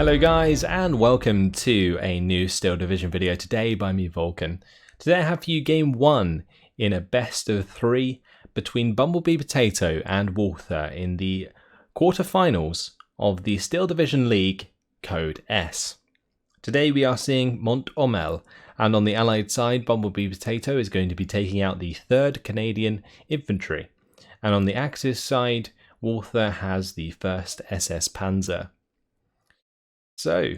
Hello guys, and welcome to a new Steel Division video today by me, Vulcan. Today I have for you game 1 in a best of 3 between Bumblebeepotato and Walther in the quarterfinals of the Steel Division League Code S. Today we are seeing Mont Ormel, and on the Allied side Bumblebeepotato is going to be taking out the 3rd Canadian Infantry, and on the Axis side Walther has the 1st SS-Panzer. So,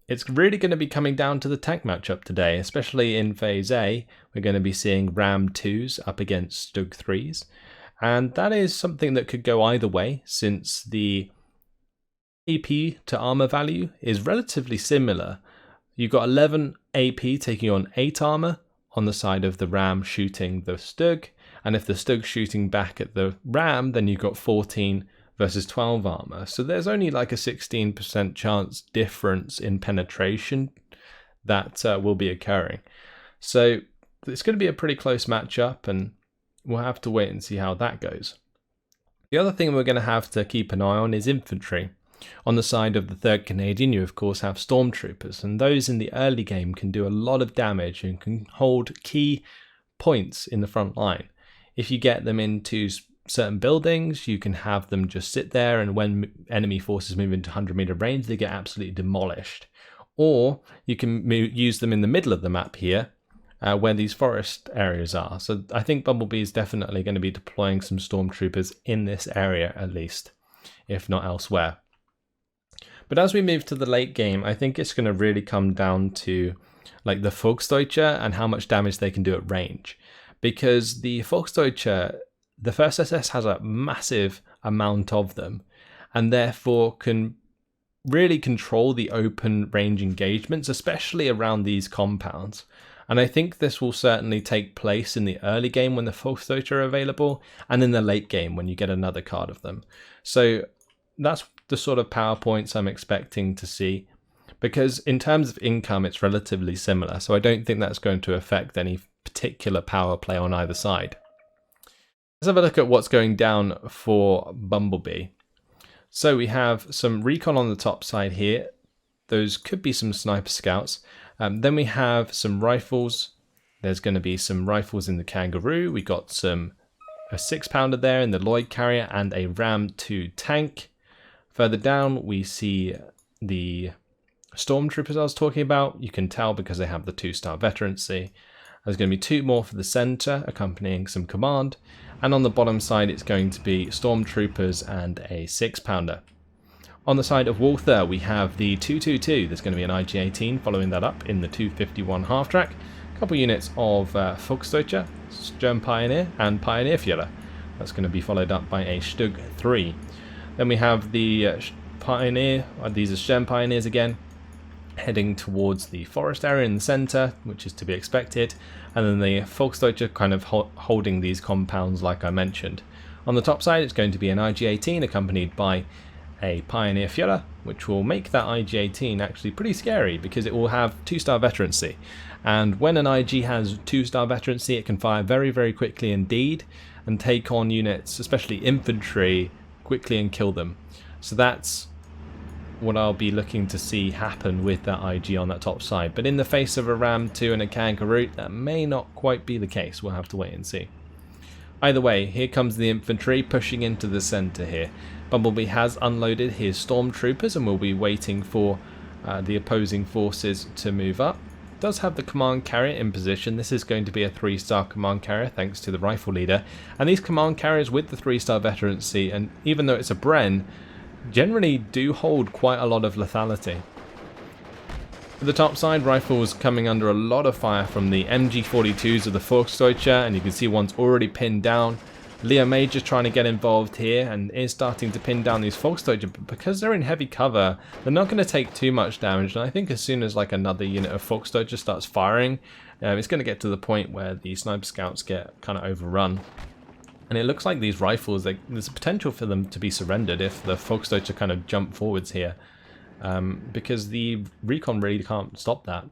it's really going to be coming down to the tank matchup today, especially in Phase A. We're going to be seeing Ram 2s up against Stug 3s, and that is something that could go either way, since the AP to armor value is relatively similar. You've got 11 AP taking on 8 armor on the side of the Ram shooting the Stug, and if the Stug's shooting back at the Ram, then you've got 14 versus 12 armor. So there's only like a 16% chance difference in penetration that will be occurring. So it's going to be a pretty close matchup, and we'll have to wait and see how that goes. The other thing we're going to have to keep an eye on is infantry. On the side of the 3rd Canadian, you of course have stormtroopers, and those in the early game can do a lot of damage and can hold key points in the front line. If you get them into certain buildings, you can have them just sit there, and when enemy forces move into 100-meter range, they get absolutely demolished. Or you can use them in the middle of the map here, where these forest areas are. So I think Bumblebee is definitely going to be deploying some stormtroopers in this area at least, if not elsewhere. But as we move to the late game, I think it's going to really come down to like the Volksdeutsche and how much damage they can do at range. Because the Volksdeutsche, the first SS has a massive amount of them, and therefore can really control the open range engagements, especially around these compounds. And I think this will certainly take place in the early game when the Volksdeutsche are available, and in the late game when you get another card of them. So that's the sort of power points I'm expecting to see, because in terms of income it's relatively similar, so I don't think that's going to affect any particular power play on either side. Let's have a look at what's going down for Bumblebee. So we have some recon on the top side here. Those could be some sniper scouts. Then we have some rifles. There's going to be some rifles in the Kangaroo. We got a 6-pounder there in the Lloyd carrier and a Ram 2 tank. Further down we see the stormtroopers I was talking about. You can tell because they have the 2-star veterancy. There's going to be 2 more for the center accompanying some command, and on the bottom side it's going to be stormtroopers and a 6-pounder. On the side of Walther we have the 222. There's going to be an IG-18 following that up in the 251 half-track, a couple units of Volksdeutsche, Sturm Pioneer and Pioneer Führer. That's going to be followed up by a Stug 3. Then we have the Pioneer, these are Sturm Pioneers again, heading towards the forest area in the center, which is to be expected, and then the Volksdeutsche kind of holding these compounds like I mentioned. On the top side it's going to be an IG-18 accompanied by a Pioneer Führer, which will make that IG-18 actually pretty scary because it will have 2-star veterancy, and when an IG has 2-star veterancy it can fire very, very quickly indeed and take on units, especially infantry, quickly and kill them. So that's what I'll be looking to see happen with that IG on that top side. But in the face of a Ram 2 and a Kangaroo, that may not quite be the case. We'll have to wait and see. Either way, here comes the infantry pushing into the center here. Bumblebee has unloaded his stormtroopers and will be waiting for the opposing forces to move up. Does have the command carrier in position. This is going to be a 3-star command carrier thanks to the rifle leader. And these command carriers with the 3-star veterancy, and even though it's a Bren, generally do hold quite a lot of lethality. For the top side, rifles coming under a lot of fire from the MG42s of the Volksdeutsche, and you can see one's already pinned down. Leo Major's trying to get involved here and is starting to pin down these Volksdeutsche, but because they're in heavy cover, they're not going to take too much damage, and I think as soon as like another unit of Volksdeutsche starts firing, it's going to get to the point where the sniper scouts get kind of overrun. And it looks like these rifles, there's a potential for them to be surrendered if the Volksdeutsche kind of jump forwards here, because the recon really can't stop that.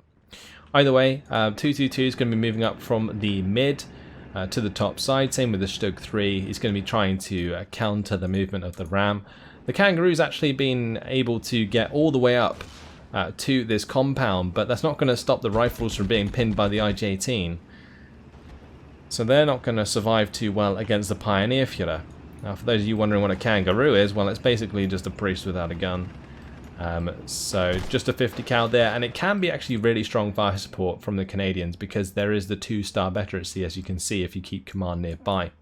Either way, 222 is going to be moving up from the mid to the top side. Same with the Stug 3. He's going to be trying to counter the movement of the Ram. The Kangaroo's actually been able to get all the way up to this compound, but that's not going to stop the rifles from being pinned by the IG-18. So they're not going to survive too well against the Pioneer Führer. Now, for those of you wondering what a kangaroo is, well, it's basically just a priest without a gun. So just a 50 cal there, and it can be actually really strong fire support from the Canadians because there is the 2-star veterancy, as you can see if you keep command nearby.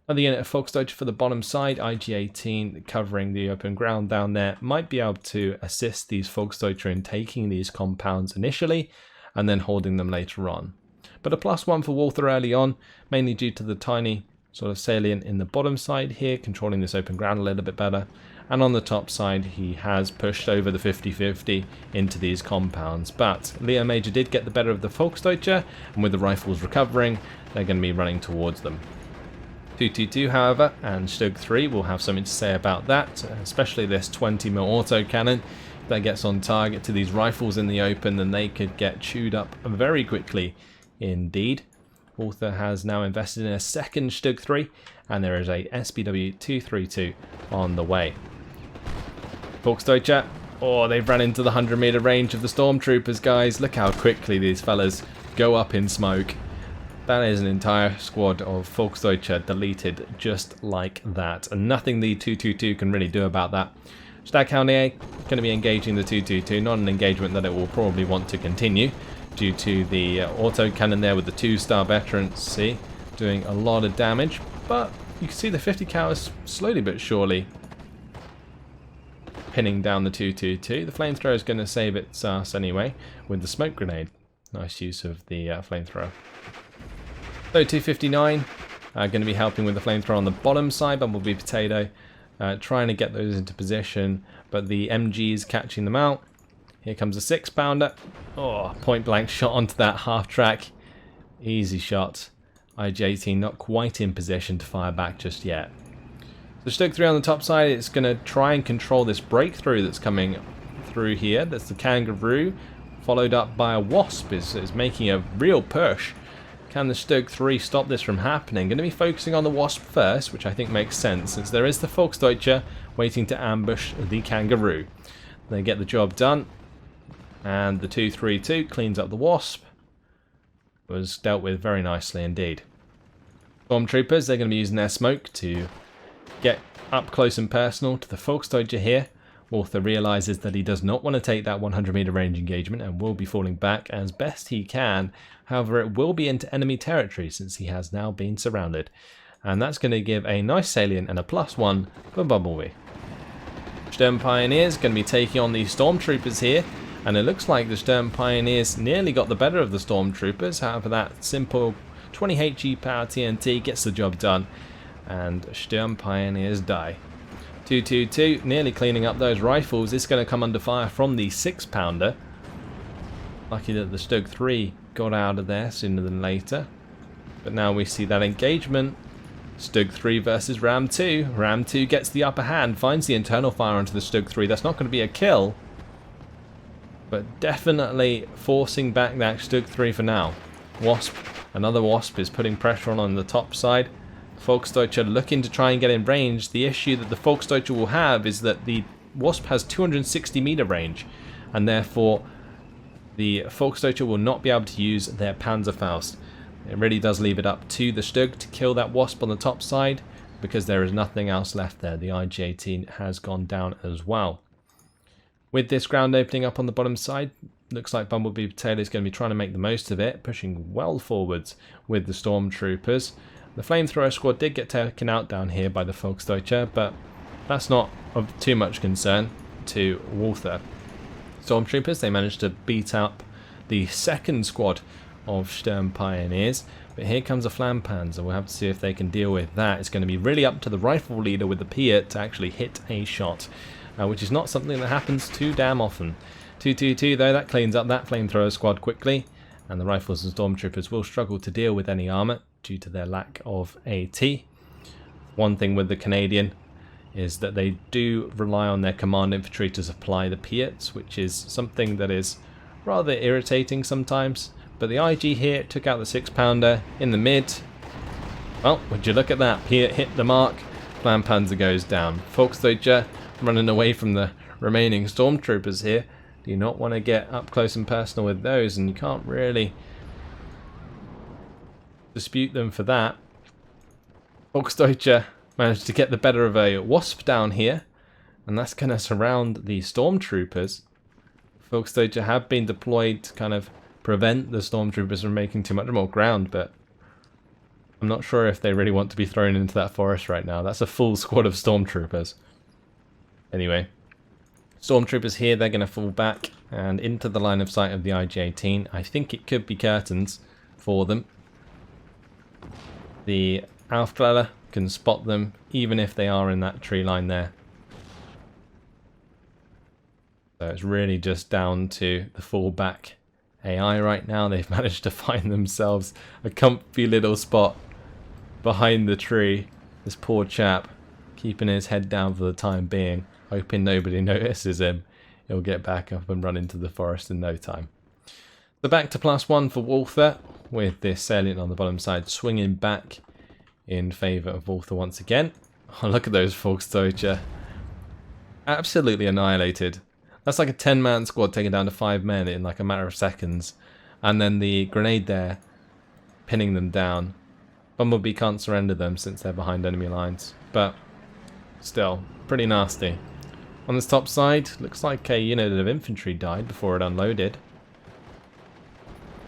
Another unit of Volksdeutsche for the bottom side, IG-18 covering the open ground down there, might be able to assist these Volksdeutsche in taking these compounds initially and then holding them later on. But a +1 for Walther early on, mainly due to the tiny sort of salient in the bottom side here, controlling this open ground a little bit better. And on the top side, he has pushed over the 50-50 into these compounds. But Leo Major did get the better of the Volksdeutsche, and with the rifles recovering, they're going to be running towards them. 222, however, and Stug 3 will have something to say about that, especially this 20mm autocannon. If that gets on target to these rifles in the open, then they could get chewed up very quickly indeed. Walther has now invested in a second Stug 3, and there is a SBW 232 on the way. Volksdeutsche, oh, they've ran into the 100-meter range of the stormtroopers, guys. Look how quickly these fellas go up in smoke. That is an entire squad of Volksdeutsche deleted just like that, and nothing the 222 can really do about that. Staghoundier going to be engaging the 222, not an engagement that it will probably want to continue due to the autocannon there with the 2-star veterancy doing a lot of damage, but you can see the 50 cal is slowly but surely pinning down the 222. The flamethrower is going to save its ass anyway with the smoke grenade. Nice use of the flamethrower. So 259 going to be helping with the flamethrower on the bottom side. Bumblebeepotato trying to get those into position, but the MG is catching them out. Here comes a 6-pounder. Oh, point blank shot onto that half track. Easy shot. IG-18 not quite in position to fire back just yet. The Stug 3 on the top side is going to try and control this breakthrough that's coming through here. That's the kangaroo, followed up by a wasp is making a real push. Can the Stug 3 stop this from happening? Going to be focusing on the wasp first, which I think makes sense, since there is the Volksdeutsche waiting to ambush the kangaroo. They get the job done, and the 232 cleans up the wasp. Was dealt with very nicely indeed. Stormtroopers, they're going to be using their smoke to get up close and personal to the Volksdeutsche here. Walther realizes that he does not want to take that 100-meter range engagement and will be falling back as best he can. However, it will be into enemy territory since he has now been surrounded. And that's going to give a nice salient and a +1 for Bumblebee. Sturm Pioneers going to be taking on the Stormtroopers here. And it looks like the Sturm Pioneers nearly got the better of the Stormtroopers. However, that simple 20 HE power TNT gets the job done. And Sturm Pioneers die. 222 nearly cleaning up those rifles. It's going to come under fire from the 6-pounder. Lucky that the Stug 3 got out of there sooner than later. But now we see that engagement. Stug 3 versus Ram 2. Ram 2 gets the upper hand, finds the internal fire onto the Stug 3. That's not going to be a kill, but definitely forcing back that Stug 3 for now. Wasp, another Wasp is putting pressure on the top side. Volksdeutsche looking to try and get in range. The issue that the Volksdeutsche will have is that the Wasp has 260-meter range, and therefore the Volksdeutsche will not be able to use their Panzerfaust. It really does leave it up to the Stug to kill that Wasp on the top side, because there is nothing else left there. The IG-18 has gone down as well. With this ground opening up on the bottom side, looks like Bumblebeepotato is going to be trying to make the most of it, pushing well forwards with the Stormtroopers. The flamethrower squad did get taken out down here by the Volksdeutsche, but that's not of too much concern to Walther. Stormtroopers, they managed to beat up the second squad of Sturm Pioneers, but here comes a Flampanzer. We'll have to see if they can deal with that. It's going to be really up to the rifle leader with the Piat to actually hit a shot, which is not something that happens too damn often. 222 though, that cleans up that flamethrower squad quickly, and the rifles and Stormtroopers will struggle to deal with any armor due to their lack of AT. One thing with the Canadian is that they do rely on their command infantry to supply the Piats, which is something that is rather irritating sometimes. But the IG here took out the 6-pounder in the mid. Well, would you look at that? Piat hit the mark. Flampanzer goes down. Volksdeutsche running away from the remaining Stormtroopers here. Do you not want to get up close and personal with those? And you can't really dispute them for that. Volksdeutsche managed to get the better of a wasp down here, and that's going to surround the stormtroopers. Volksdeutsche have been deployed to kind of prevent the stormtroopers from making too much more ground, but I'm not sure if they really want to be thrown into that forest right now. That's a full squad of stormtroopers. Anyway, stormtroopers here, they're going to fall back and into the line of sight of the IG-18. I think it could be curtains for them. The Aufklärer can spot them even if they are in that tree line there. So it's really just down to the fallback AI right now. They've managed to find themselves a comfy little spot behind the tree. This poor chap keeping his head down for the time being, hoping nobody notices him. He'll get back up and run into the forest in no time. So back to +1 for Walther, with this salient on the bottom side swinging back in favour of Walther once again. Oh, look at those Volksdeutsche. Absolutely annihilated. That's like a 10-man squad taken down to 5 men in like a matter of seconds. And then the grenade there, pinning them down. Bumblebee can't surrender them since they're behind enemy lines. But still, pretty nasty. On this top side, looks like a unit of infantry died before it unloaded.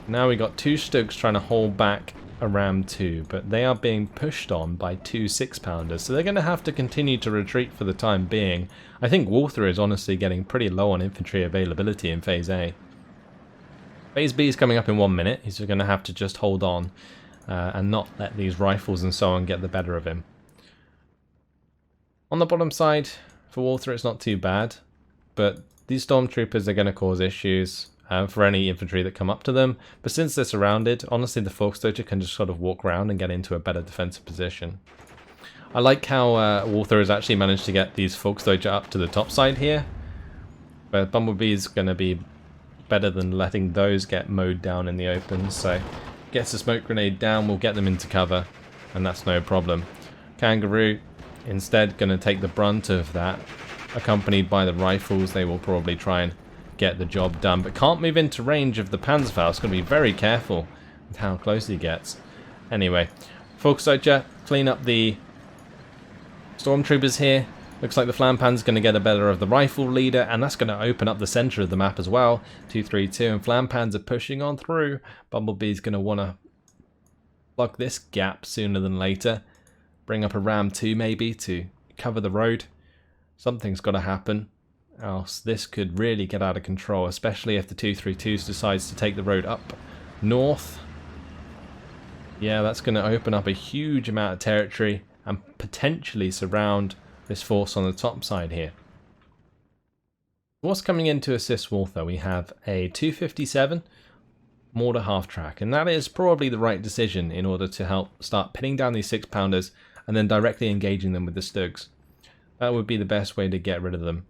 Now we got 2 Stugs trying to hold back a Ram 2, but they are being pushed on by 2 6-pounders, so they're going to have to continue to retreat for the time being. I think Walther is honestly getting pretty low on infantry availability in Phase A. Phase B is coming up in 1 minute. He's going to have to just hold on and not let these rifles and so on get the better of him. On the bottom side, for Walther it's not too bad, but these stormtroopers are going to cause issues for any infantry that come up to them. But since they're surrounded, honestly the Volksdeutsche can just sort of walk around and get into a better defensive position. I like how Walther has actually managed to get these Volksdeutsche up to the top side here, but Bumblebee is going to be better than letting those get mowed down in the open. So gets a smoke grenade down, we'll get them into cover, and that's no problem. Kangaroo instead going to take the brunt of that, accompanied by the rifles. They will probably try and get the job done, but can't move into range of the Panzerfaust. Going to be very careful with how close he gets. Anyway, Volksdeutsche clean up the stormtroopers here. Looks like the Flampanzer's going to get a better of the rifle leader, and that's going to open up the center of the map as well. 232 and Flampanzer pushing on through. Bumblebee's going to want to plug this gap sooner than later. Bring up a Ram 2 maybe to cover the road. Something's got to happen, else this could really get out of control, especially if the 232s decides to take the road up north. Yeah, that's going to open up a huge amount of territory and potentially surround this force on the top side here. What's coming in to assist Walther? We have a 257 mortar half-track, and that is probably the right decision in order to help start pinning down these 6-pounders and then directly engaging them with the Stugs. That would be the best way to get rid of them.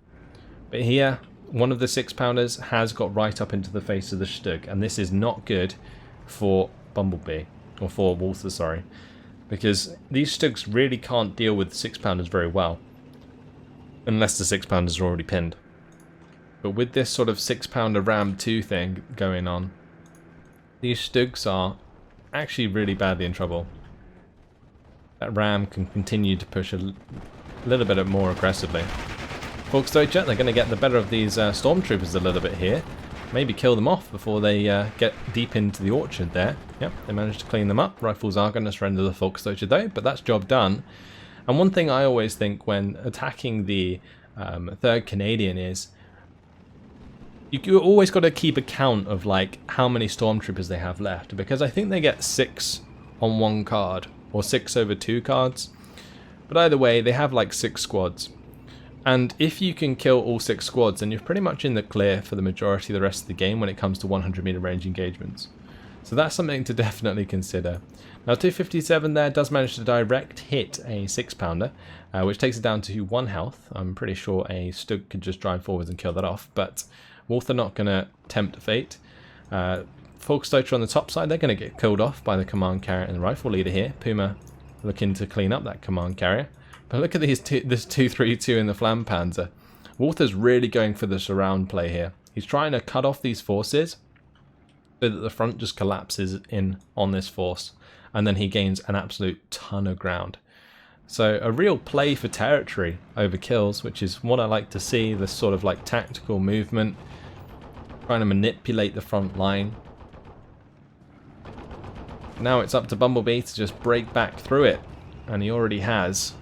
But here, one of the 6-pounders has got right up into the face of the Stug, and this is not good for Bumblebee, or for Walther, sorry, because these Stugs really can't deal with 6-pounders very well, unless the 6-pounders are already pinned. But with this sort of 6-pounder Ram 2 thing going on, these Stugs are actually really badly in trouble. That Ram can continue to push a little bit more aggressively. Volksdeutsche, they're going to get the better of these stormtroopers a little bit here. Maybe kill them off before they get deep into the orchard there. Yep, they managed to clean them up. Rifles are going to surrender the Volksdeutsche though, but that's job done. And one thing I always think when attacking the 3rd Canadian is you always got to keep account of like how many stormtroopers they have left, because I think they get 6 on 1 card or 6 over 2 cards. But either way, they have like 6 squads. And if you can kill all 6 squads, then you're pretty much in the clear for the majority of the rest of the game when it comes to 100-meter range engagements. So that's something to definitely consider. Now 257 there does manage to direct hit a 6-pounder, which takes it down to 1 health. I'm pretty sure a Stug could just drive forwards and kill that off, but Walther not going to tempt fate. Volksdeutsche on the top side, they're going to get killed off by the command carrier and the rifle leader here. Puma looking to clean up that command carrier. But look at this 232 in the Flampanzer. Walther's really going for the surround play here. He's trying to cut off these forces so that the front just collapses in on this force, and then he gains an absolute ton of ground. So a real play for territory over kills, which is what I like to see, this sort of like tactical movement, trying to manipulate the front line. Now it's up to Bumblebee to just break back through it, and he already has.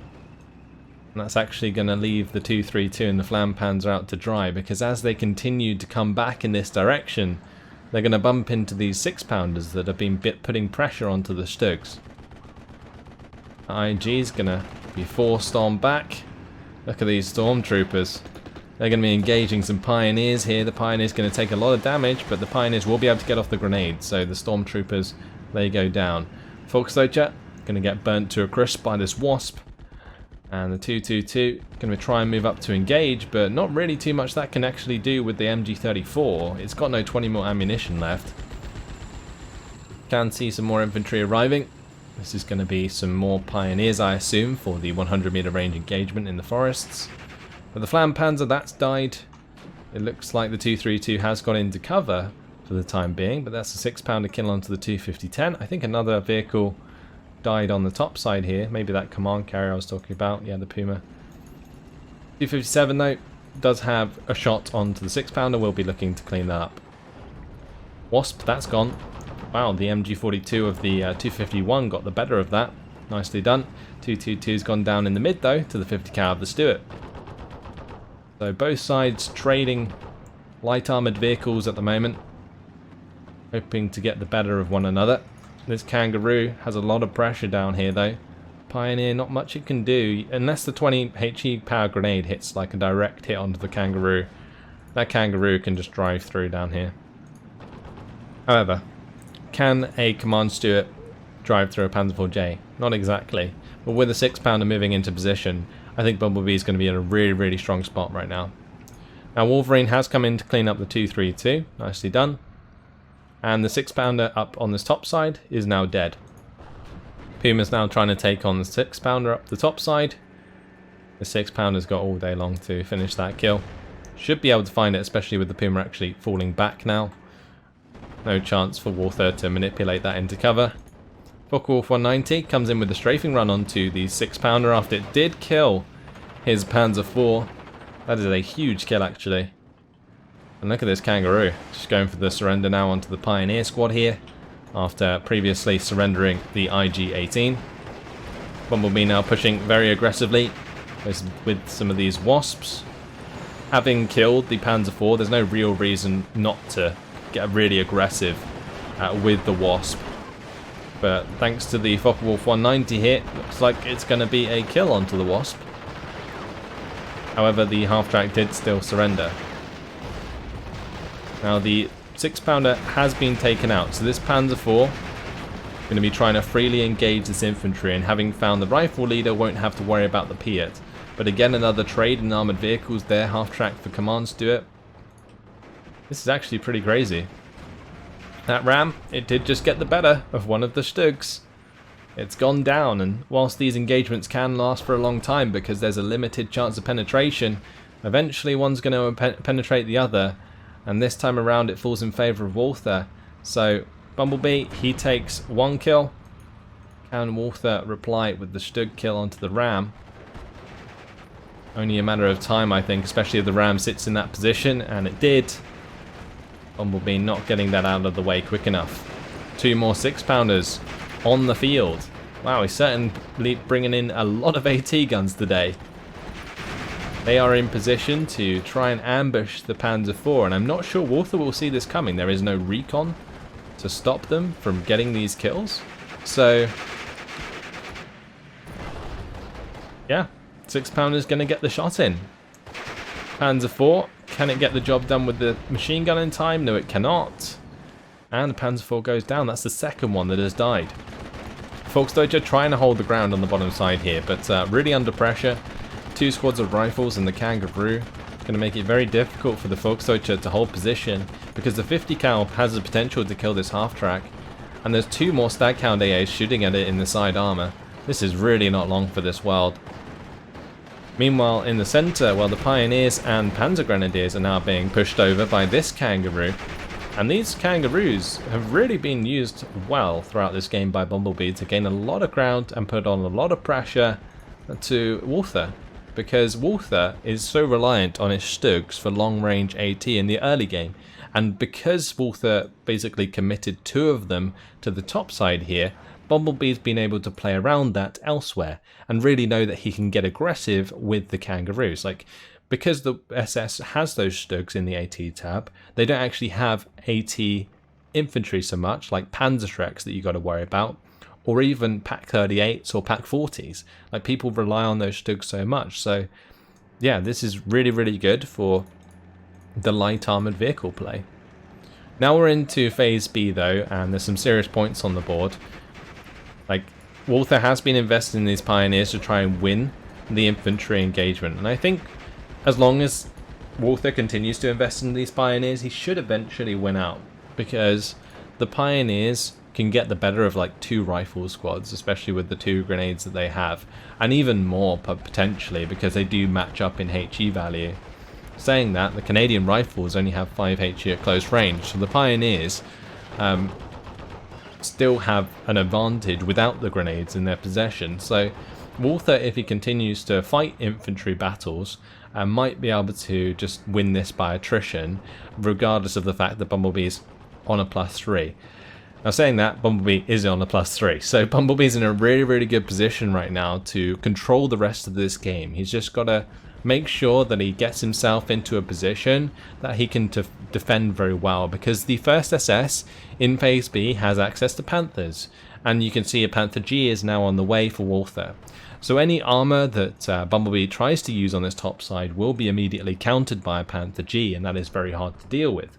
And that's actually going to leave the 232 and the Flampanzer out to dry, because as they continue to come back in this direction, they're going to bump into these 6-pounders that have been putting pressure onto the Stugs. IG is going to be forced on back. Look at these stormtroopers. They're going to be engaging some pioneers here. The pioneers going to take a lot of damage, but the pioneers will be able to get off the grenades. So the stormtroopers, they go down. Volksdeutsche going to get burnt to a crisp by this wasp. And the 222 going to try and move up to engage, but not really too much that can actually do with the MG34. It's got no 20 more ammunition left. Can see some more infantry arriving. This is going to be some more pioneers, I assume, for the 100-meter range engagement in the forests. But the Flampanzer, that's died. It looks like the 232 has got into cover for the time being, but that's a 6-pounder kill onto the 250-10. I think another vehicle died on the top side here. Maybe that command carrier I was talking about. Yeah, the Puma. 257 though does have a shot onto the 6-pounder. We'll be looking to clean that up. Wasp, that's gone. Wow, the MG42 of the 251 got the better of that. Nicely done. 222's gone down in the mid though to the 50 cal of the Stuart. So both sides trading light armoured vehicles at the moment, hoping to get the better of one another. This Kangaroo has a lot of pressure down here though. Pioneer, not much it can do, unless the 20 HE power grenade hits like a direct hit onto the Kangaroo. That Kangaroo can just drive through down here. However, can a Command Stuart drive through a Panzer IV-J? Not exactly. But with a 6-pounder moving into position, I think Bumblebee is going to be in a really, really strong spot right now. Now Wolverine has come in to clean up the 232. Nicely done. And the 6-pounder up on this top side is now dead. Puma's now trying to take on the 6-pounder up the top side. The 6-pounder's got all day long to finish that kill. Should be able to find it, especially with the Puma actually falling back now. No chance for Walther to manipulate that into cover. Focke-Wulf 190 comes in with the strafing run onto the 6-pounder after it did kill his Panzer IV. That is a huge kill actually. And look at this Kangaroo, just going for the surrender now onto the Pioneer squad here, after previously surrendering the IG-18. Bumblebee now pushing very aggressively with some of these Wasps. Having killed the Panzer IV, there's no real reason not to get really aggressive with the Wasp. But thanks to the Focke-Wulf 190 hit, looks like it's going to be a kill onto the Wasp. However, the half-track did still surrender. Now the 6-pounder has been taken out, so this Panzer IV is going to be trying to freely engage this infantry, and having found the rifle leader won't have to worry about the Piat. But again, another trade in armoured vehicles there, half-track for Command Stuart. This is actually pretty crazy. That Ram, it did just get the better of one of the Stugs. It's gone down, and whilst these engagements can last for a long time because there's a limited chance of penetration, eventually one's going to penetrate the other. And this time around it falls in favour of Walther. So Bumblebee, he takes 1 kill. Can Walther reply with the Stug kill onto the Ram? Only a matter of time, I think, especially if the Ram sits in that position, and it did. Bumblebee not getting that out of the way quick enough. 2 more 6-pounders on the field. Wow, he's certainly bringing in a lot of AT guns today. They are in position to try and ambush the Panzer IV, and I'm not sure Walther will see this coming. There is no recon to stop them from getting these kills. So, yeah, 6-pounder's going to get the shot in. Panzer IV, can it get the job done with the machine gun in time? No, it cannot. And the Panzer IV goes down. That's the second one that has died. Volksdeutsche trying to hold the ground on the bottom side here, but really under pressure. 2 squads of rifles and the Kangaroo. It's going to make it very difficult for the Volksdeutsche to hold position, because the 50 cal has the potential to kill this half-track, and there's 2 more Staghound AAs shooting at it in the side armour. This is really not long for this world. Meanwhile, in the centre, well, the Pioneers and Panzer Grenadiers are now being pushed over by this Kangaroo. And these Kangaroos have really been used well throughout this game by Bumblebee to gain a lot of ground and put on a lot of pressure to Walther. Because Walther is so reliant on his Stugs for long-range AT in the early game. And because Walther basically committed 2 of them to the top side here, Bumblebee's been able to play around that elsewhere and really know that he can get aggressive with the Kangaroos. Like, because the SS has those Stugs in the AT tab, they don't actually have AT infantry so much, like Panzerschrecks that you got to worry about, or even Pack 38s or Pack 40s. Like, people rely on those Stugs so much. So, yeah, this is really, really good for the light armoured vehicle play. Now we're into Phase B though, and there's some serious points on the board. Like, Walther has been investing in these Pioneers to try and win the infantry engagement, and I think as long as Walther continues to invest in these Pioneers, he should eventually win out, because the Pioneers can get the better of like 2 rifle squads, especially with the 2 grenades that they have, and even more potentially because they do match up in HE value. Saying that, the Canadian rifles only have 5 HE at close range, so the Pioneers still have an advantage without the grenades in their possession. So Walther, if he continues to fight infantry battles, might be able to just win this by attrition, regardless of the fact that Bumblebee's on a +3. Now, saying that, Bumblebee is on a +3, so Bumblebee's in a really, really good position right now to control the rest of this game. He's just got to make sure that he gets himself into a position that he can defend very well, because the 1st SS in Phase B has access to Panthers, and you can see a Panther G is now on the way for Walther. So any armour that Bumblebee tries to use on this top side will be immediately countered by a Panther G, and that is very hard to deal with.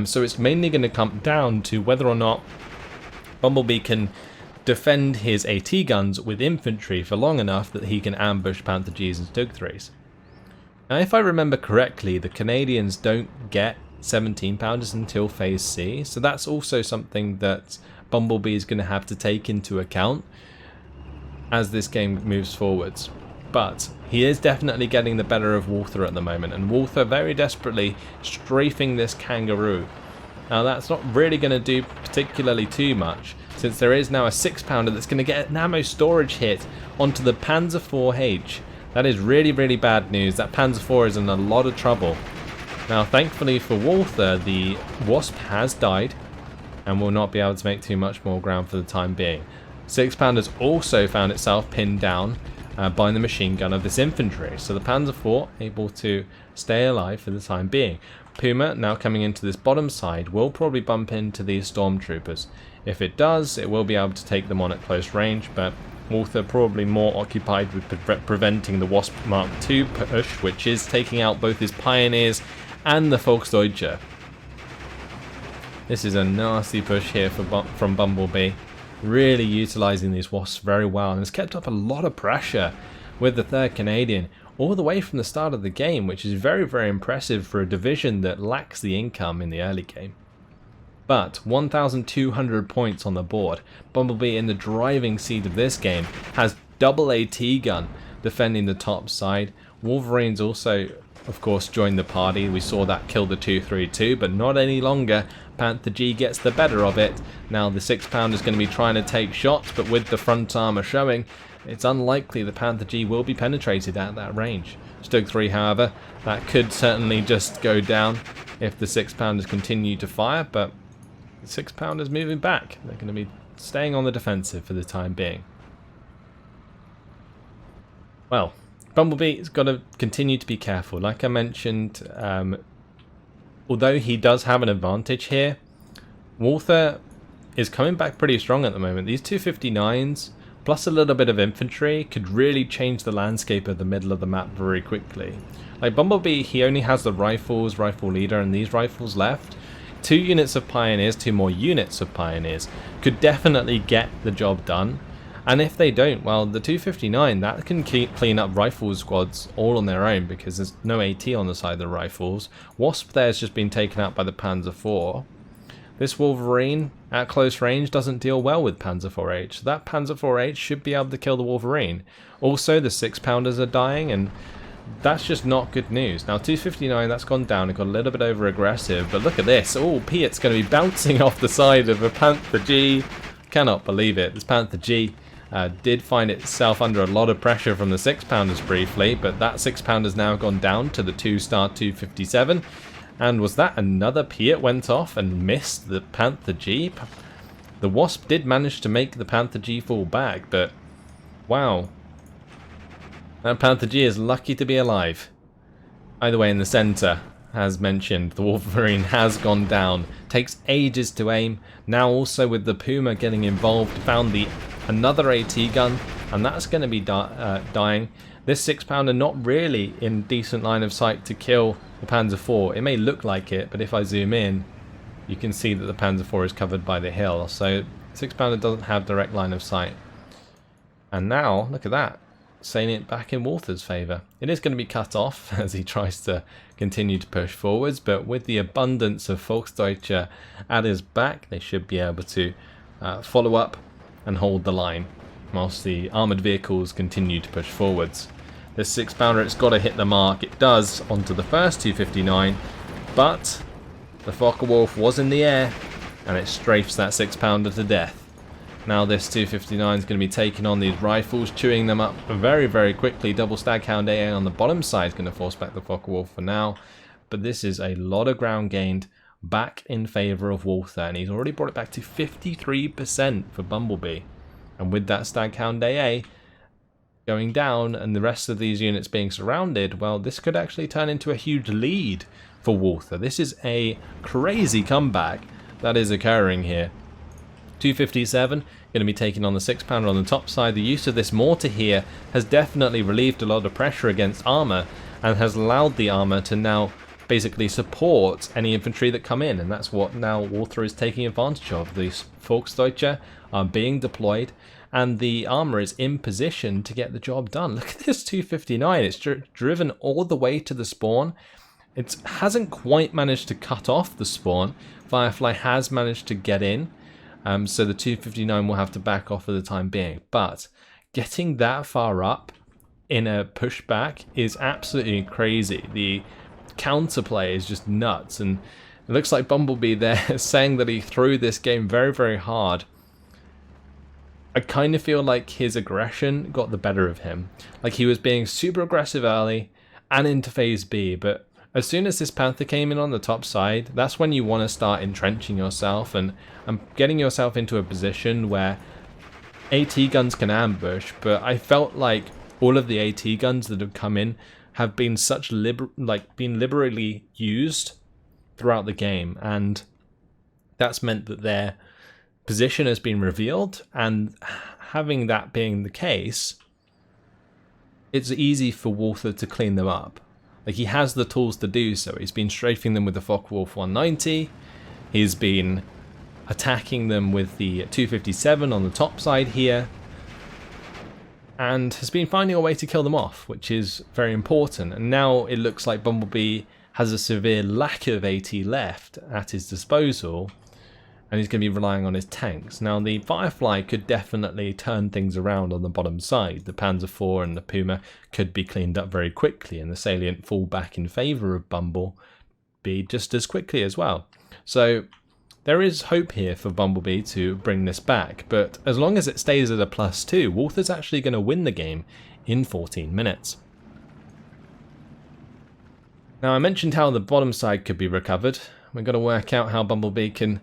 So it's mainly going to come down to whether or not Bumblebee can defend his AT guns with infantry for long enough that he can ambush Panther Gs and Stug 3s. Now, if I remember correctly, the Canadians don't get 17 pounders until Phase C, so that's also something that Bumblebee is going to have to take into account as this game moves forwards. But he is definitely getting the better of Walther at the moment, and Walther very desperately strafing this Kangaroo. Now, that's not really going to do particularly too much, since there is now a 6-pounder that's going to get an ammo storage hit onto the Panzer IV-H. That is really, really bad news. That Panzer IV is in a lot of trouble. Now, thankfully for Walther, the Wasp has died and will not be able to make too much more ground for the time being. 6-pounder's also found itself pinned down by the machine gun of this infantry, so the Panzer IV able to stay alive for the time being. Puma, now coming into this bottom side, will probably bump into these stormtroopers. If it does, it will be able to take them on at close range, but Walther probably more occupied with preventing the Wasp Mark II push, which is taking out both his Pioneers and the Volksdeutsche. This is a nasty push here from Bumblebee, really utilising these Wasps very well, and has kept up a lot of pressure with the 3rd Canadian all the way from the start of the game, which is very, very impressive for a division that lacks the income in the early game. But 1,200 points on the board. Bumblebee in the driving seat of this game has double AT gun defending the top side. Wolverines also, of course, joined the party. We saw that kill the 232, but not any longer. Panther G gets the better of it. Now the 6-pounder is going to be trying to take shots, but with the front armour showing, it's unlikely the Panther G will be penetrated at that range. Stug 3, however, that could certainly just go down if the 6-pounders continue to fire, but the 6-pounders moving back. They're going to be staying on the defensive for the time being. Well, Bumblebee's got to continue to be careful. Like I mentioned, although he does have an advantage here, Walther is coming back pretty strong at the moment. These 259s, plus a little bit of infantry, could really change the landscape of the middle of the map very quickly. Like Bumblebee, he only has the rifles, rifle leader, and these rifles left. 2 units of Pioneers, 2 more units of Pioneers could definitely get the job done. And if they don't, well, the 259, that can clean up rifle squads all on their own, because there's no AT on the side of the rifles. Wasp there has just been taken out by the Panzer IV. This Wolverine at close range doesn't deal well with Panzer IV-H. So that Panzer IV-H should be able to kill the Wolverine. Also, the 6-pounders are dying, and that's just not good news. Now, 259, that's gone down. It got a little bit over-aggressive, but look at this. Oh, Piet's going to be bouncing off the side of a Panther G. Cannot believe it. This Panther G did find itself under a lot of pressure from the 6-pounders briefly, but that 6-pounder's now gone down to the 2-star 257. And was that another Piet went off and missed the Panther G? The Wasp did manage to make the Panther G fall back, but wow. That Panther G is lucky to be alive. Either way, in the centre, as mentioned, the Wolverine has gone down. Takes ages to aim. Now also with the Puma getting involved, found another AT gun, and that's going to be dying. This 6-pounder not really in decent line of sight to kill the Panzer IV. It may look like it, but if I zoom in, you can see that the Panzer IV is covered by the hill. So 6-pounder doesn't have direct line of sight. And now, look at that. Salient back in Walther's favour. It is going to be cut off as he tries to continue to push forwards, but with the abundance of Volksdeutsche at his back, they should be able to follow up and hold the line, whilst the armoured vehicles continue to push forwards. This 6-pounder, it's got to hit the mark. It does, onto the first 259, but the Focke-Wulf was in the air, and it strafes that 6-pounder to death. Now this 259 is going to be taking on these rifles, chewing them up very, very quickly. Double Staghound AA on the bottom side is going to force back the Focke-Wulf for now, but this is a lot of ground gained back in favour of Walther, and he's already brought it back to 53% for Bumblebee. And with that Staghound AA going down and the rest of these units being surrounded, well, this could actually turn into a huge lead for Walther. This is a crazy comeback that is occurring here. 257 going to be taking on the 6-pounder on the top side. The use of this mortar here has definitely relieved a lot of pressure against armour and has allowed the armour to now basically support any infantry that come in, and that's what now Walther is taking advantage of. These Volksdeutsche are being deployed and the armour is in position to get the job done. Look at this 259, it's driven all the way to the spawn. It hasn't quite managed to cut off the spawn. Firefly has managed to get in, so the 259 will have to back off for the time being, but getting that far up in a pushback is absolutely crazy. The counterplay is just nuts, and it looks like Bumblebee there saying that he threw this game very, very hard. I kind of feel like his aggression got the better of him. Like he was being super aggressive early and into phase B, but as soon as this Panther came in on the top side, that's when you want to start entrenching yourself and getting yourself into a position where AT guns can ambush. But I felt like all of the AT guns that have come in have been such been liberally used throughout the game, and that's meant that their position has been revealed, and having that being the case, it's easy for Walther to clean them up. Like, he has the tools to do so. He's been strafing them with the Focke-Wulf 190, he's been attacking them with the 257 on the top side here, and has been finding a way to kill them off, which is very important. And now it looks like Bumblebee has a severe lack of AT left at his disposal, and he's going to be relying on his tanks. Now the Firefly could definitely turn things around on the bottom side. The Panzer IV and the Puma could be cleaned up very quickly, and the salient fall back in favour of Bumblebee just as quickly as well. So there is hope here for Bumblebee to bring this back, but as long as it stays at a +2, Walther's actually going to win the game in 14 minutes. Now I mentioned how the bottom side could be recovered. We're going to work out how Bumblebee can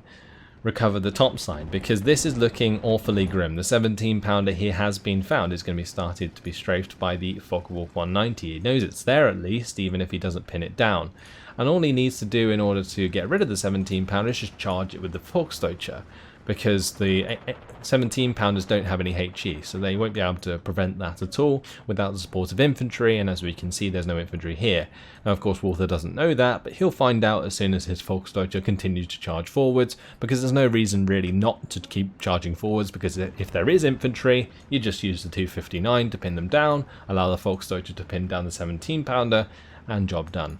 recover the top side, because this is looking awfully grim. The 17-pounder here has been found. It's going to be started to be strafed by the Focke-Wulf 190. He knows it's there at least, even if he doesn't pin it down. And all he needs to do in order to get rid of the 17-pounder is just charge it with the Volksdeutsche, because the 17-pounders don't have any HE, so they won't be able to prevent that at all without the support of infantry, and as we can see, there's no infantry here. Now, of course, Walther doesn't know that, but he'll find out as soon as his Volksdeutsche continues to charge forwards, because there's no reason really not to keep charging forwards, because if there is infantry, you just use the 259 to pin them down, allow the Volksdeutsche to pin down the 17-pounder, and job done.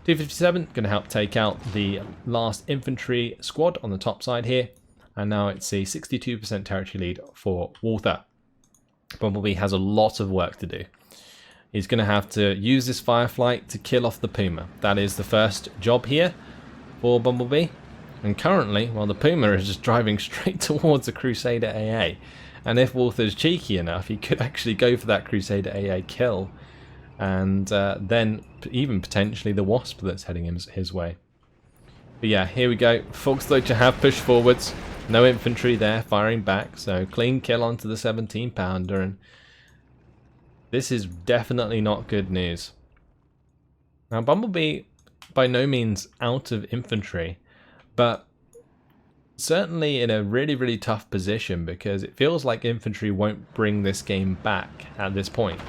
257 going to help take out the last infantry squad on the top side here. And now it's a 62% territory lead for Walther. Bumblebee has a lot of work to do. He's going to have to use this Firefly to kill off the Puma. That is the first job here for Bumblebee. And currently, well, the Puma is just driving straight towards the Crusader AA. And if Walther's cheeky enough, he could actually go for that Crusader AA kill. And then even potentially the Wasp that's heading his way. But yeah, here we go. Volksdeutsche have pushed forwards. No infantry there firing back. So clean kill onto the 17-pounder. And this is definitely not good news. Now Bumblebee by no means out of infantry, but certainly in a really, really tough position because it feels like infantry won't bring this game back at this point.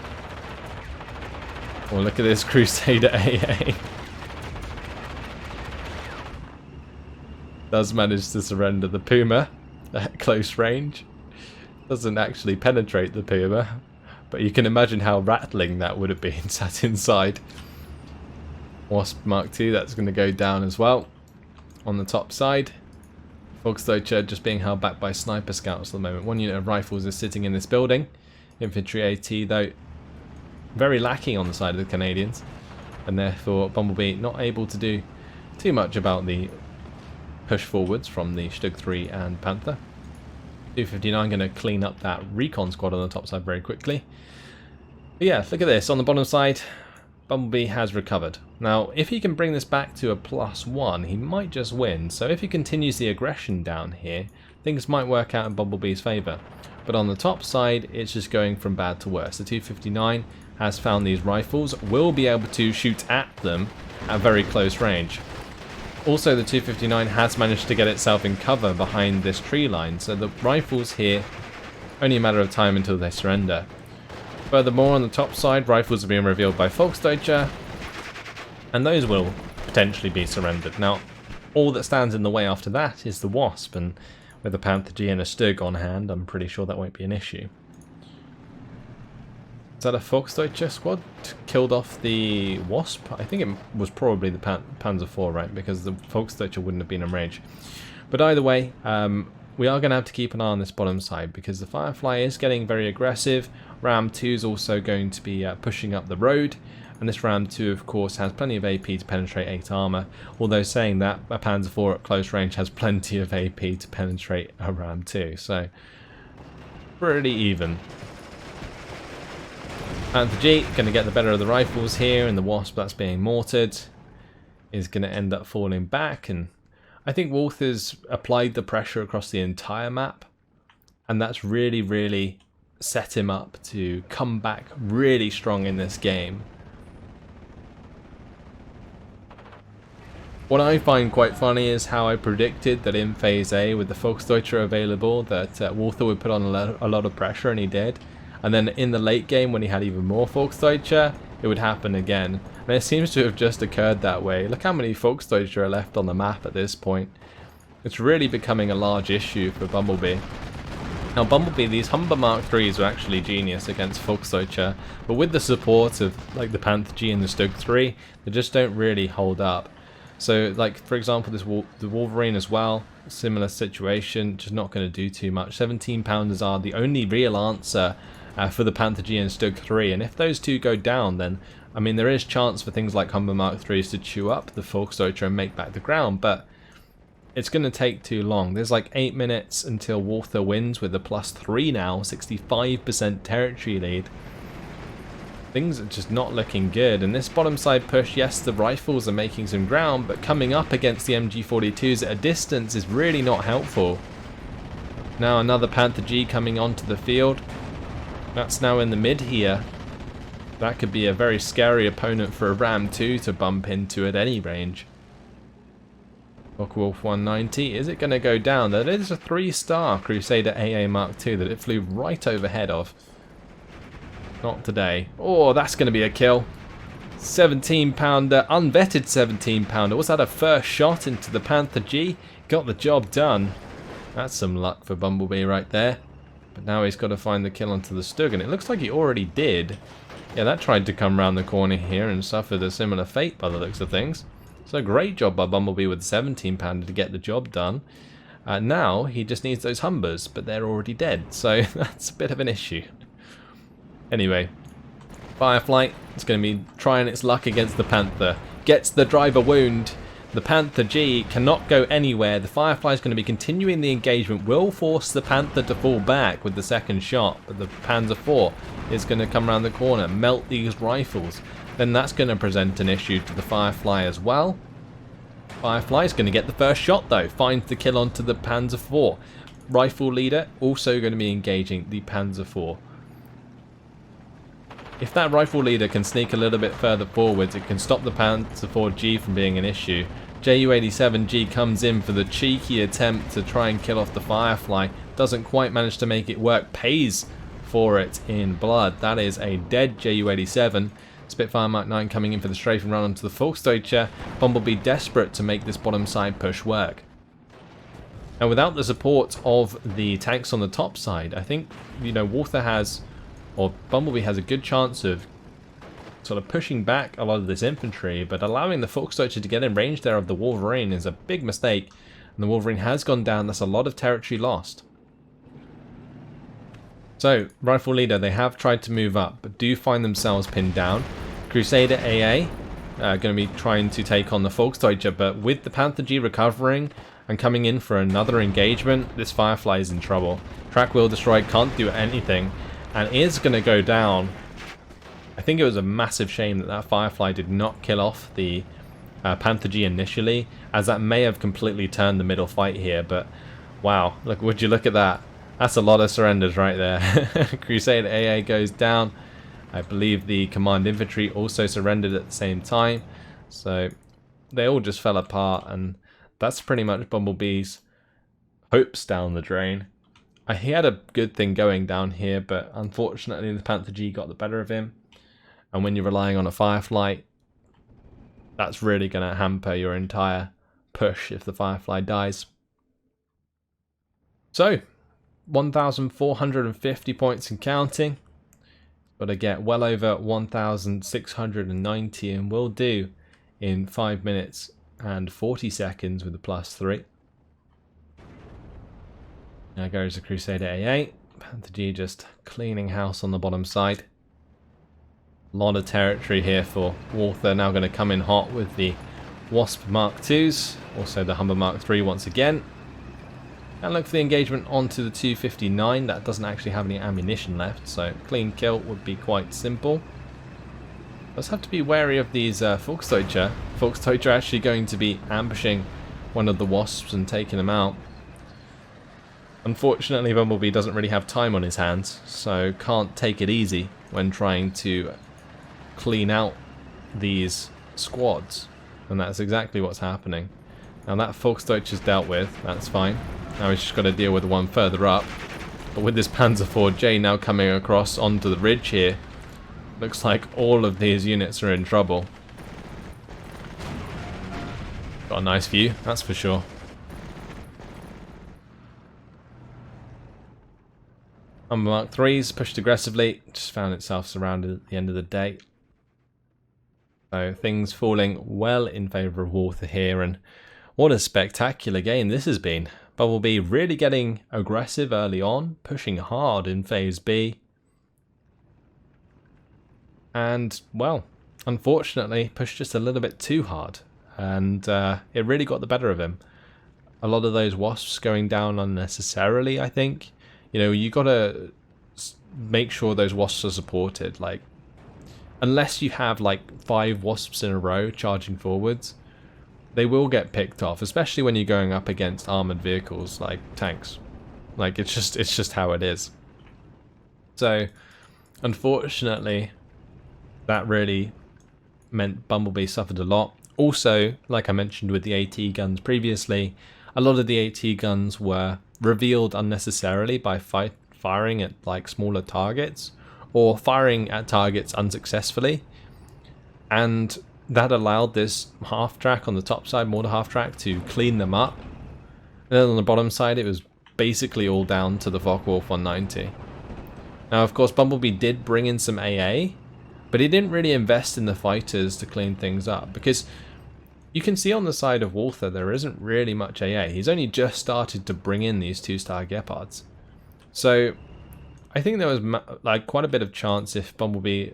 Well, look at this Crusader AA. Does manage to surrender the Puma at close range. Doesn't actually penetrate the Puma, but you can imagine how rattling that would have been sat inside. Wasp Mark II, that's going to go down as well on the top side. Volksdeutsche just being held back by sniper scouts at the moment. One unit of rifles is sitting in this building. Infantry AT, though, very lacking on the side of the Canadians, and therefore Bumblebee not able to do too much about the push forwards from the Stug 3 and Panther. 259 going to clean up that recon squad on the top side very quickly. But yeah, look at this. On the bottom side, Bumblebee has recovered. Now, if he can bring this back to a +1, he might just win. So if he continues the aggression down here, things might work out in Bumblebee's favour. But on the top side, it's just going from bad to worse. The 259 has found these rifles, will be able to shoot at them at very close range. Also, the 259 has managed to get itself in cover behind this tree line, so the rifles here, only a matter of time until they surrender. Furthermore, on the top side, rifles are being revealed by Volksdeutsche, and those will potentially be surrendered. Now, all that stands in the way after that is the Wasp, and with a Panther G and a Stug on hand, I'm pretty sure that won't be an issue. Is that a Volksdeutsche squad? Killed off the Wasp? I think it was probably the Panzer IV, right? Because the Volksdeutsche wouldn't have been in range. But either way, we are going to have to keep an eye on this bottom side because the Firefly is getting very aggressive. Ram 2 is also going to be pushing up the road. And this Ram 2, of course, has plenty of AP to penetrate 8 armor. Although saying that, a Panzer IV at close range has plenty of AP to penetrate a Ram 2. So, pretty even. Panther G going to get the better of the rifles here, and the Wasp that's being mortared is going to end up falling back. And I think Walther's applied the pressure across the entire map, and that's really, really set him up to come back really strong in this game. What I find quite funny is how I predicted that in Phase A, with the Volksdeutsche available, that Walther would put on a lot of pressure, and he did. And then in the late game, when he had even more Volksdeutsche, it would happen again. And it seems to have just occurred that way. Look how many Volksdeutsche are left on the map at this point. It's really becoming a large issue for Bumblebee. Now Bumblebee, these Humber Mark IIIs are actually genius against Volksdeutsche, but with the support of like the Panther G and the Stug 3, they just don't really hold up. So like for example the Wolverine as well, similar situation, just not going to do too much. 17-pounders are the only real answer for the Panther G and Stug 3, and if those two go down, then I mean there is chance for things like Humber Mark IIIs to chew up the Volksdeutsche and make back the ground, but it's going to take too long. There's like 8 minutes until Walther wins with a +3 now, 65% territory lead. Things are just not looking good, and this bottom side push, yes, the rifles are making some ground, but coming up against the MG42s at a distance is really not helpful. Now another Panther G coming onto the field. That's now in the mid here. That could be a very scary opponent for a Ram 2 to bump into at any range. Wolf 190, is it going to go down? That is a 3-star Crusader AA Mark II that it flew right overhead of. Not today. Oh, that's going to be a kill. 17-pounder, unvetted 17-pounder. Was that a first shot into the Panther G? Got the job done. That's some luck for Bumblebee right there. But now he's got to find the kill onto the Stug, and it looks like he already did. Yeah, that tried to come around the corner here and suffered a similar fate by the looks of things. So great job by Bumblebee with the 17 pounder to get the job done. Now he just needs those Humbers, but they're already dead, so that's a bit of an issue. Anyway, Firefly is going to be trying its luck against the Panther. Gets the driver wound. The Panther G cannot go anywhere. The Firefly is going to be continuing the engagement. Will force the Panther to fall back with the second shot, but the Panzer IV is going to come around the corner, melt these rifles. Then that's going to present an issue to the Firefly as well. Firefly is going to get the first shot though, finds the kill onto the Panzer IV. Rifle leader also going to be engaging the Panzer IV. If that rifle leader can sneak a little bit further forwards, it can stop the Panzer IV-G from being an issue. Ju-87G comes in for the cheeky attempt to try and kill off the Firefly. Doesn't quite manage to make it work, pays for it in blood. That is a dead Ju-87. Spitfire Mark 9 coming in for the strafing run onto the Volksdeutsche. Bumblebee desperate to make this bottom side push work. Now without the support of the tanks on the top side, I think, you know, Walther has, or Bumblebee has a good chance of sort of pushing back a lot of this infantry, but allowing the Volksdeutsche to get in range there of the Wolverine is a big mistake, and the Wolverine has gone down. That's a lot of territory lost. So, Rifle Leader, they have tried to move up, but do find themselves pinned down. Crusader AA going to be trying to take on the Volksdeutsche, but with the Panther G recovering and coming in for another engagement, this Firefly is in trouble. Track wheel destroyed, can't do anything, and is going to go down. I think it was a massive shame that that Firefly did not kill off the Panther G initially, as that may have completely turned the middle fight here, but wow, look, would you look at that? That's a lot of surrenders right there. Crusader AA goes down. I believe the Command Infantry also surrendered at the same time. So they all just fell apart, and that's pretty much Bumblebee's hopes down the drain. He had a good thing going down here, but unfortunately the Panther G got the better of him. And when you're relying on a Firefly, that's really going to hamper your entire push if the Firefly dies. So 1,450 points and counting. Got to get well over 1,690, and will do in 5 minutes and 40 seconds with a +3. Now goes the Crusader AA. Panther G just cleaning house on the bottom side. A lot of territory here for Walther. Now going to come in hot with the Wasp Mark IIs. Also the Humber Mark III once again. And look for the engagement onto the 259. That doesn't actually have any ammunition left, so clean kill would be quite simple. Let's have to be wary of these Volksdeutsche. Volksdeutsche are actually going to be ambushing one of the Wasps and taking them out. Unfortunately, Bumblebee doesn't really have time on his hands, so can't take it easy when trying to clean out these squads. And that's exactly what's happening. Now that Volksdeutsche is dealt with, that's fine. Now he's just got to deal with the one further up. But with this Panzer IV-J now coming across onto the ridge here, looks like all of these units are in trouble. Got a nice view, that's for sure. Humber Mark III's pushed aggressively, just found itself surrounded at the end of the day. So things falling well in favour of Walther here, and what a spectacular game this has been. Bumblebee really getting aggressive early on, pushing hard in Phase B. And, well, unfortunately, pushed just a little bit too hard. And it really got the better of him. A lot of those Wasps going down unnecessarily, I think. You know, you got to make sure those Wasps are supported. Like, unless you have, like, 5 Wasps in a row charging forwards, they will get picked off, especially when you're going up against armored vehicles like tanks. Like, it's just how it is. So, unfortunately, that really meant Bumblebee suffered a lot. Also, like I mentioned with the AT guns previously, a lot of the AT guns were revealed unnecessarily by firing at like smaller targets, or firing at targets unsuccessfully, and that allowed this half track on the top side, mortar half track, to clean them up. And then on the bottom side, it was basically all down to the Focke-Wulf 190. Now, of course, Bumblebee did bring in some AA, But he didn't really invest in the fighters to clean things up, because you can see on the side of Walther there isn't really much AA. He's only just started to bring in these 2-star Gepards. So I think there was like quite a bit of chance if Bumblebee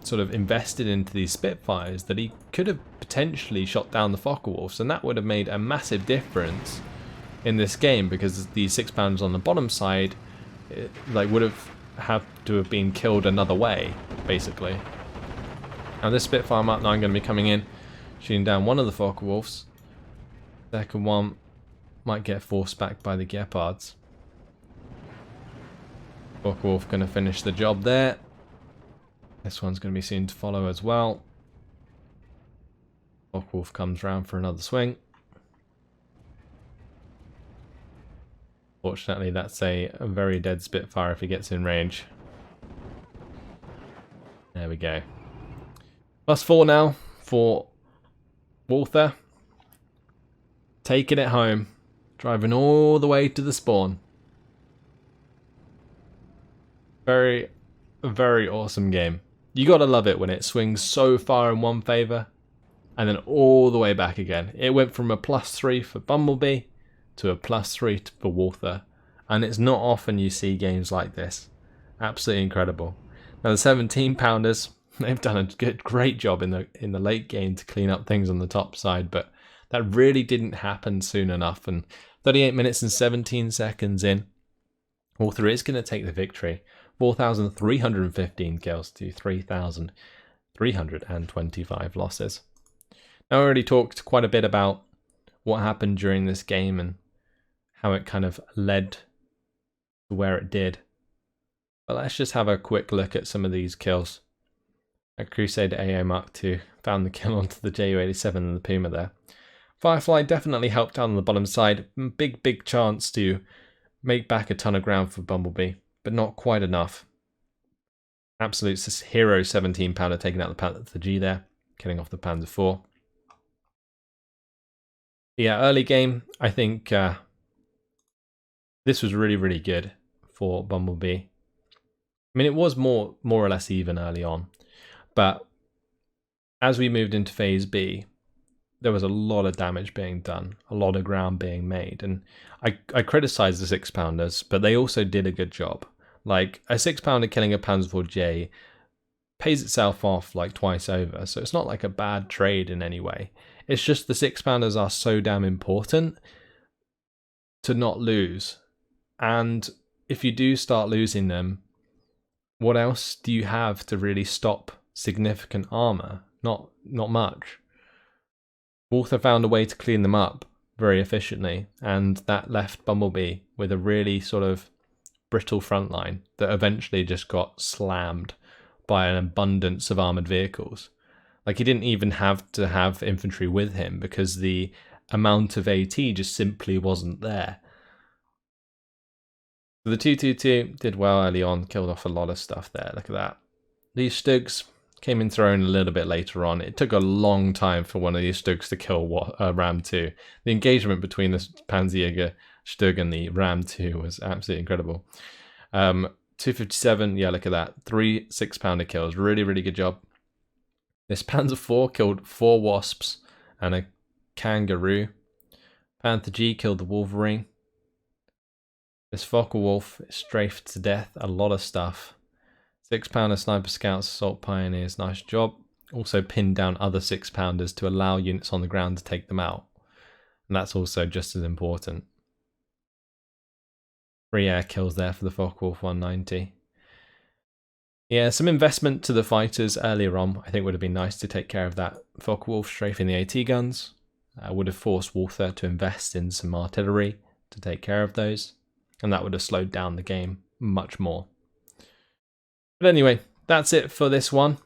sort of invested into these Spitfires that he could have potentially shot down the Focke-Wulfs, and that would have made a massive difference in this game, because the 6-pounders on the bottom side like would have to have been killed another way, basically. Now this Spitfire Mark 9 going to be coming in, shooting down one of the Focke-Wulfs. Second one might get forced back by the Gepards. Focke-Wulf going to finish the job there. This one's going to be soon to follow as well. Focke-Wulf comes round for another swing. Fortunately, that's a very dead Spitfire if he gets in range. There we go. +4 now for Walther. Taking it home. Driving all the way to the spawn. Very, very awesome game. You gotta love it when it swings so far in one favour and then all the way back again. It went from a +3 for Bumblebee to a +3 for Walther, and it's not often you see games like this. Absolutely incredible. Now the 17-pounders, they've done a great job in the late game to clean up things on the top side, but that really didn't happen soon enough. And 38 minutes and 17 seconds in, Walther is going to take the victory. 4,315 kills to 3,325 losses. Now, I already talked quite a bit about what happened during this game and how it kind of led to where it did. But let's just have a quick look at some of these kills. A Crusader AA Mark II found the kill onto the Ju-87 and the Puma there. Firefly definitely helped out on the bottom side. Big chance to make back a ton of ground for Bumblebee, but not quite enough. Absolute hero 17-pounder taking out the Panther G there, killing off the Panzer IV. Yeah, early game, I think this was really good for Bumblebee. I mean, it was more or less even early on, but as we moved into Phase B, there was a lot of damage being done, a lot of ground being made, and I criticized the 6-pounders, but they also did a good job. Like, a 6-pounder killing a Panzer IV J pays itself off like twice over, so it's not like a bad trade in any way. It's just the 6-pounders are so damn important to not lose, and if you do start losing them, what else do you have to really stop significant armor? Not much. Walther found a way to clean them up very efficiently, and that left Bumblebee with a really sort of brittle front line that eventually just got slammed by an abundance of armoured vehicles. Like, he didn't even have to have infantry with him because the amount of AT just simply wasn't there. The 222 did well early on, killed off a lot of stuff there. Look at that. These Stugs came in thrown a little bit later on. It took a long time for one of these Stugs to kill Ram 2. The engagement between the Panzerjäger Stug and the Ram 2 was absolutely incredible. 257, yeah, look at that. 3 6-pounder kills. Really good job. This Panzer IV killed 4 Wasps and a Kangaroo. Panther G killed the Wolverine. This Focke-Wulf strafed to death a lot of stuff. 6-pounder Sniper Scouts, Assault Pioneers, nice job. Also pinned down other 6-pounders to allow units on the ground to take them out. And that's also just as important. 3 air kills there for the Focke-Wulf 190. Yeah, some investment to the fighters earlier on I think would have been nice to take care of that Focke-Wulf strafing the AT guns. Would have forced Walther to invest in some artillery to take care of those. And that would have slowed down the game much more. But anyway, that's it for this one.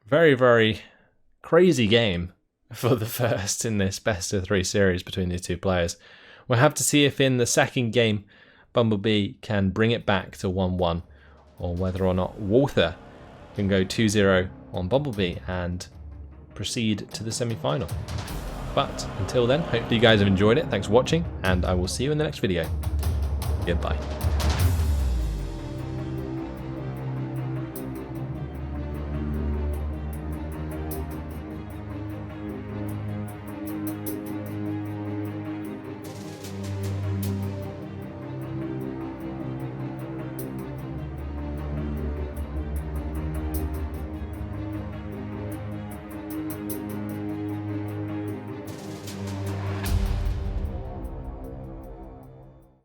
Very crazy game for the first in this best of 3 series between these two players. We'll have to see if in the second game Bumblebee can bring it back to 1-1, or whether or not Walther can go 2-0 on Bumblebee and proceed to the semi-final. But until then, hopefully you guys have enjoyed it. Thanks for watching, and I will see you in the next video. Goodbye.